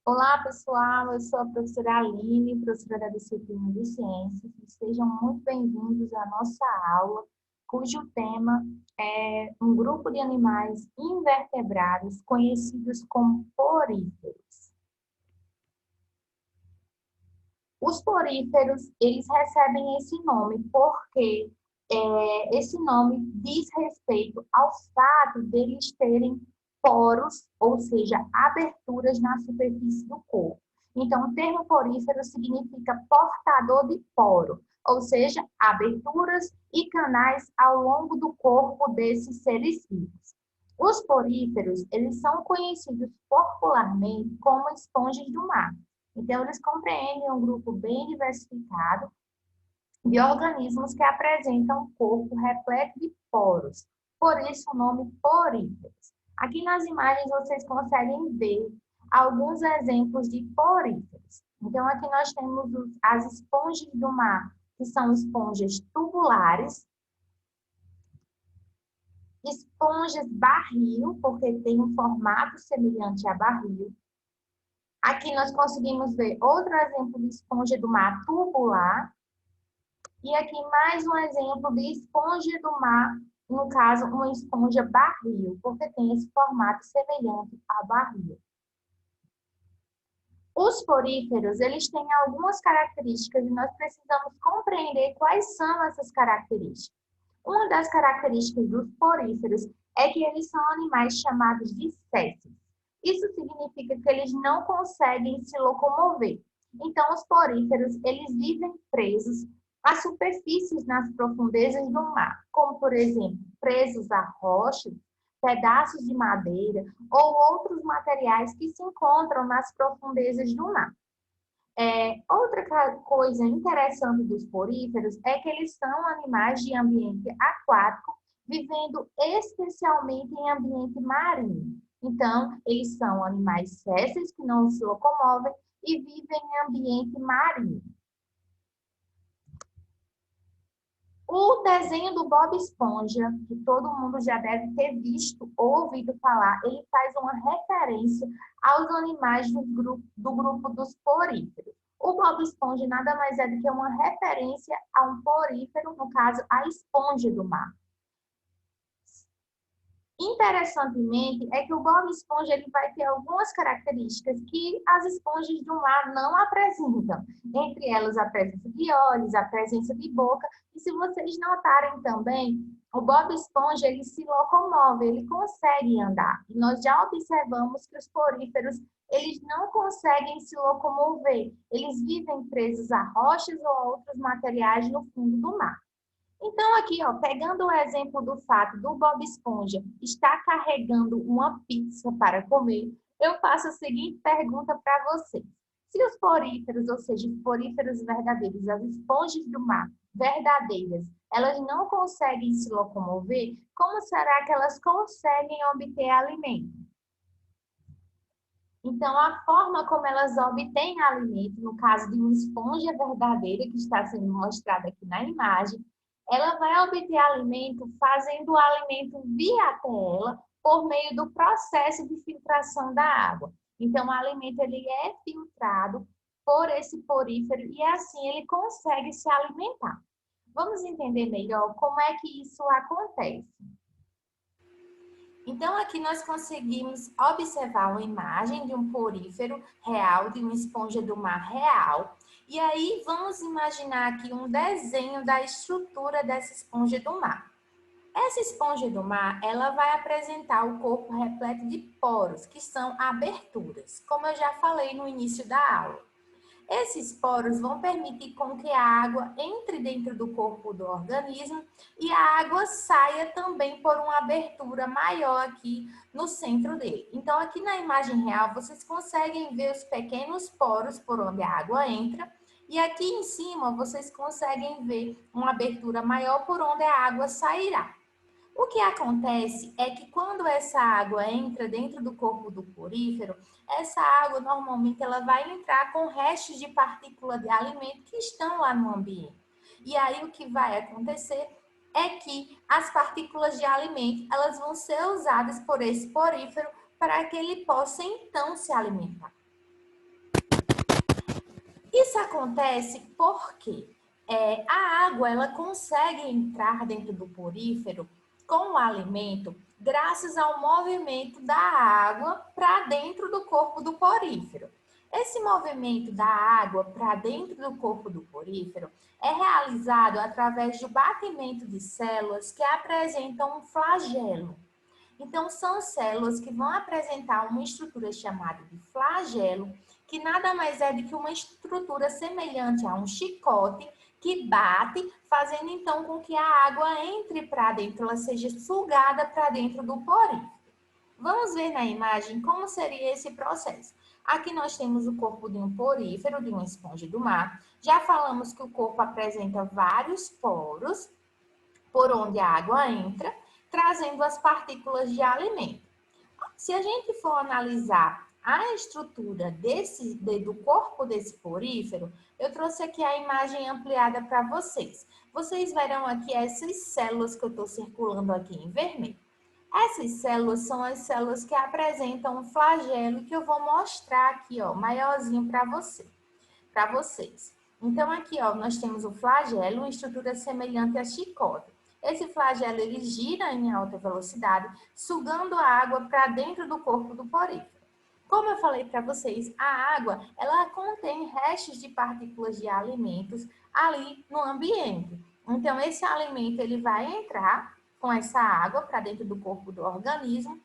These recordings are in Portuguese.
Olá, pessoal. Eu sou a professora Aline, professora da disciplina de Ciências. E sejam muito bem-vindos à nossa aula, cujo tema é um grupo de animais invertebrados conhecidos como poríferos. Os poríferos, eles recebem esse nome porque esse nome diz respeito ao fato deles terem poros, ou seja, aberturas na superfície do corpo. Então, o termo porífero significa portador de poro, ou seja, aberturas e canais ao longo do corpo desses seres vivos. Os poríferos, eles são conhecidos popularmente como esponjas do mar. Então, eles compreendem um grupo bem diversificado de organismos que apresentam um corpo repleto de poros, por isso o nome poríferos. Aqui nas imagens vocês conseguem ver alguns exemplos de poríferos. Então, aqui nós temos as esponjas do mar, que são esponjas tubulares, esponjas barril, porque tem um formato semelhante a barril. Aqui nós conseguimos ver outro exemplo de esponja do mar tubular. E aqui mais um exemplo de esponja do mar, no caso, uma esponja barril, porque tem esse formato semelhante a barril. Os poríferos, eles têm algumas características e nós precisamos compreender quais são essas características. Uma das características dos poríferos é que eles são animais chamados de sésseis. Isso significa que eles não conseguem se locomover. Então, os poríferos, eles vivem presos a superfícies nas profundezas do mar, como, por exemplo, presos a rochas, pedaços de madeira ou outros materiais que se encontram nas profundezas do mar. Outra coisa interessante dos poríferos é que eles são animais de ambiente aquático, vivendo especialmente em ambiente marinho. Então, eles são animais sésseis que não se locomovem e vivem em ambiente marinho. O desenho do Bob Esponja, que todo mundo já deve ter visto ou ouvido falar, ele faz uma referência aos animais do grupo dos poríferos. O Bob Esponja nada mais é do que uma referência a um porífero, no caso, a esponja do mar. Interessantemente, é que o Bob Esponja ele vai ter algumas características que as esponjas do mar não apresentam. Entre elas, a presença de olhos, a presença de boca. E se vocês notarem também, o Bob Esponja ele se locomove, ele consegue andar. E nós já observamos que os poríferos eles não conseguem se locomover. Eles vivem presos a rochas ou a outros materiais no fundo do mar. Então, aqui, ó, pegando o exemplo do fato do Bob Esponja estar carregando uma pizza para comer, eu faço a seguinte pergunta para vocês. Se os poríferos, ou seja, os poríferos verdadeiros, as esponjas do mar verdadeiras, elas não conseguem se locomover, como será que elas conseguem obter alimento? Então, a forma como elas obtêm alimento, no caso de uma esponja verdadeira, que está sendo mostrada aqui na imagem, ela vai obter alimento fazendo o alimento vir até ela por meio do processo de filtração da água. Então, o alimento ele é filtrado por esse porífero e assim ele consegue se alimentar. Vamos entender melhor como é que isso acontece. Então, aqui nós conseguimos observar uma imagem de um porífero real, de uma esponja do mar real. E aí, vamos imaginar aqui um desenho da estrutura dessa esponja do mar. Essa esponja do mar, ela vai apresentar o corpo repleto de poros, que são aberturas, como eu já falei no início da aula. Esses poros vão permitir com que a água entre dentro do corpo do organismo e a água saia também por uma abertura maior aqui no centro dele. Então, aqui na imagem real, vocês conseguem ver os pequenos poros por onde a água entra e aqui em cima vocês conseguem ver uma abertura maior por onde a água sairá. O que acontece é que quando essa água entra dentro do corpo do porífero, essa água normalmente ela vai entrar com restos de partícula de alimento que estão lá no ambiente. E aí o que vai acontecer é que as partículas de alimento elas vão ser usadas por esse porífero para que ele possa então se alimentar. Isso acontece porque a água ela consegue entrar dentro do porífero com o alimento graças ao movimento da água para dentro do corpo do porífero. Esse movimento da água para dentro do corpo do porífero é realizado através do batimento de células que apresentam um flagelo. Então, são células que vão apresentar uma estrutura chamada de flagelo, que nada mais é do que uma estrutura semelhante a um chicote que bate, fazendo então com que a água entre para dentro, ela seja sugada para dentro do porífero. Vamos ver na imagem como seria esse processo. Aqui nós temos o corpo de um porífero, de uma esponja do mar. Já falamos que o corpo apresenta vários poros por onde a água entra, trazendo as partículas de alimento. Se a gente for analisar a estrutura do corpo desse porífero, eu trouxe aqui a imagem ampliada para vocês. Vocês verão aqui essas células que eu estou circulando aqui em vermelho. Essas células são as células que apresentam um flagelo que eu vou mostrar aqui, ó, maiorzinho para vocês. Então, aqui, ó, nós temos o flagelo, uma estrutura semelhante a chicote. Esse flagelo, ele gira em alta velocidade, sugando a água para dentro do corpo do porífero. Como eu falei para vocês, a água, ela contém restos de partículas de alimentos ali no ambiente. Então, esse alimento, ele vai entrar com essa água para dentro do corpo do organismo,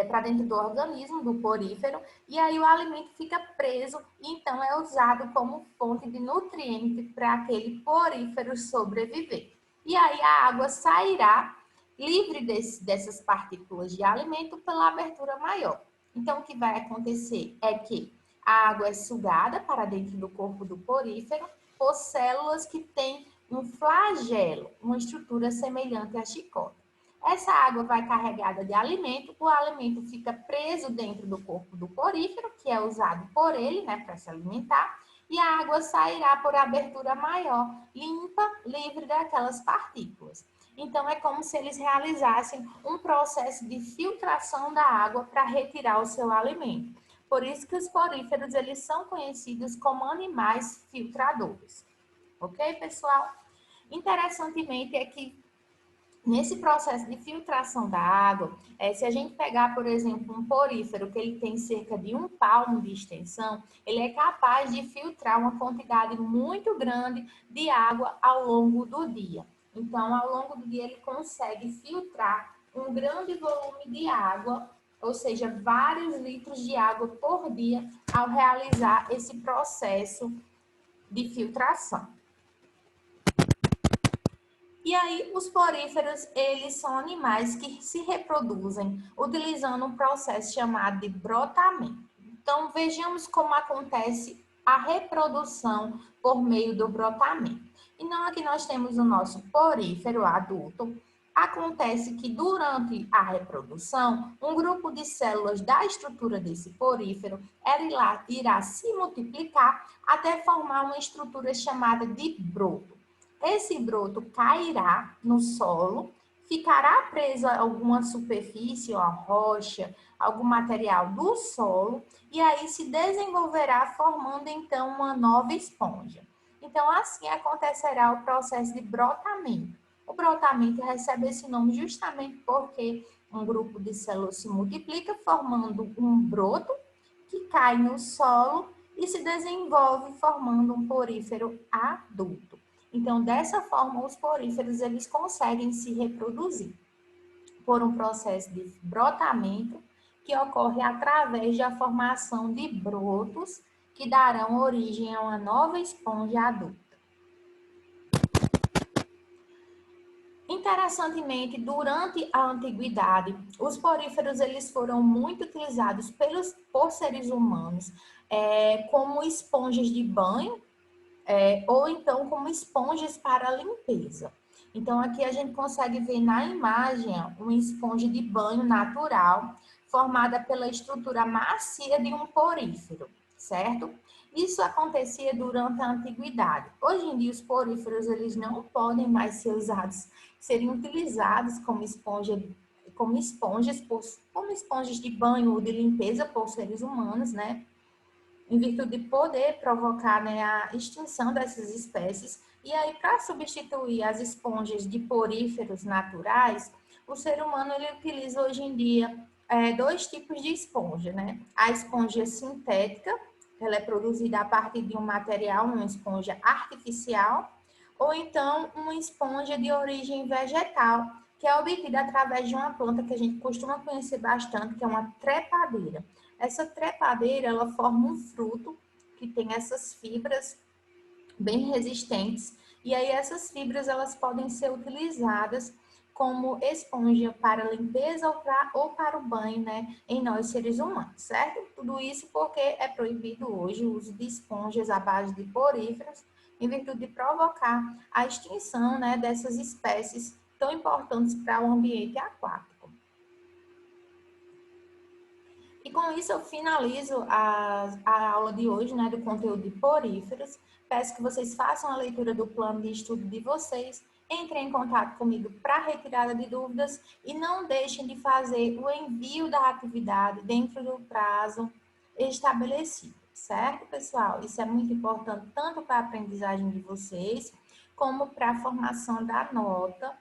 para dentro do organismo, do porífero, e aí o alimento fica preso e então é usado como fonte de nutriente para aquele porífero sobreviver. E aí a água sairá livre dessas partículas de alimento pela abertura maior. Então, o que vai acontecer é que a água é sugada para dentro do corpo do porífero por células que têm um flagelo, uma estrutura semelhante a chicote. Essa água vai carregada de alimento, o alimento fica preso dentro do corpo do porífero, que é usado por ele, né, para se alimentar, e a água sairá por abertura maior, limpa, livre daquelas partículas. Então, é como se eles realizassem um processo de filtração da água para retirar o seu alimento. Por isso que os poríferos, eles são conhecidos como animais filtradores. Ok, pessoal? Interessantemente é que nesse processo de filtração da água, se a gente pegar, por exemplo, um porífero que ele tem cerca de 1 palmo de extensão, ele é capaz de filtrar uma quantidade muito grande de água ao longo do dia. Então, ao longo do dia, ele consegue filtrar um grande volume de água, ou seja, vários litros de água por dia, ao realizar esse processo de filtração. E aí, os poríferos, eles são animais que se reproduzem utilizando um processo chamado de brotamento. Então, vejamos como acontece a reprodução por meio do brotamento. Então, aqui nós temos o nosso porífero adulto. Acontece que durante a reprodução, um grupo de células da estrutura desse porífero irá se multiplicar até formar uma estrutura chamada de broto. Esse broto cairá no solo, ficará preso a alguma superfície, uma rocha, algum material do solo, e aí se desenvolverá formando então uma nova esponja. Então, assim acontecerá o processo de brotamento. O brotamento recebe esse nome justamente porque um grupo de células se multiplica, formando um broto que cai no solo e se desenvolve formando um porífero adulto. Então, dessa forma, os poríferos eles conseguem se reproduzir por um processo de brotamento que ocorre através da formação de brotos que darão origem a uma nova esponja adulta. Interessantemente, durante a antiguidade, os poríferos eles foram muito utilizados por seres humanos como esponjas de banho, ou então como esponjas para limpeza. Então, aqui a gente consegue ver na imagem uma esponja de banho natural, formada pela estrutura macia de um porífero, certo? Isso acontecia durante a antiguidade. Hoje em dia, os poríferos eles não podem mais ser usados, seriam utilizados como esponjas de banho ou de limpeza por seres humanos, né? em virtude de poder provocar, né, a extinção dessas espécies. E aí, para substituir as esponjas de poríferos naturais, o ser humano ele utiliza hoje em dia dois tipos de esponja, né? A esponja sintética, ela é produzida a partir de um material, uma esponja artificial, ou então uma esponja de origem vegetal, que é obtida através de uma planta que a gente costuma conhecer bastante, que é uma trepadeira. Essa trepadeira, ela forma um fruto que tem essas fibras bem resistentes, e aí essas fibras elas podem ser utilizadas como esponja para limpeza ou para o banho, né, em nós seres humanos, certo? Tudo isso porque é proibido hoje o uso de esponjas à base de poríferos, em virtude de provocar a extinção, né, dessas espécies tão importantes para o ambiente aquático. E com isso eu finalizo a aula de hoje, né, do conteúdo de poríferos. Peço que vocês façam a leitura do plano de estudo de vocês, entrem em contato comigo para retirada de dúvidas e não deixem de fazer o envio da atividade dentro do prazo estabelecido, certo, pessoal? Isso é muito importante tanto para a aprendizagem de vocês, como para a formação da nota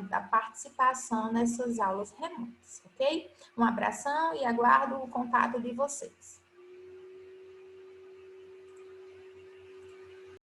da participação nessas aulas remotas, ok? Um abração e aguardo o contato de vocês.